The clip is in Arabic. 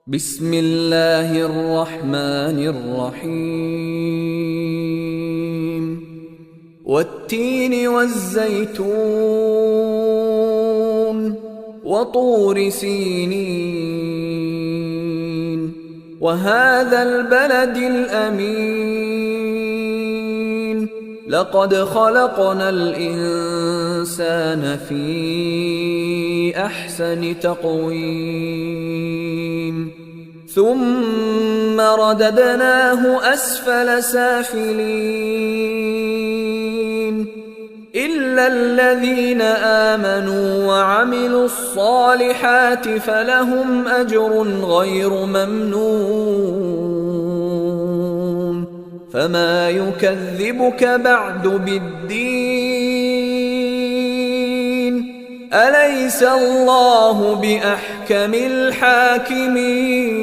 بسم الله الرحمن الرحيم والتين والزيتون وطور سينين وهذا البلد الأمين لقد خلقنا الإنسان في أحسن تقويم ثم رددناه أسفل سافلين إلا الذين آمنوا وعملوا الصالحات فلهم أجر غير ممنون فما يكذبك بعد بالدين أليس الله بأحكم الحاكمين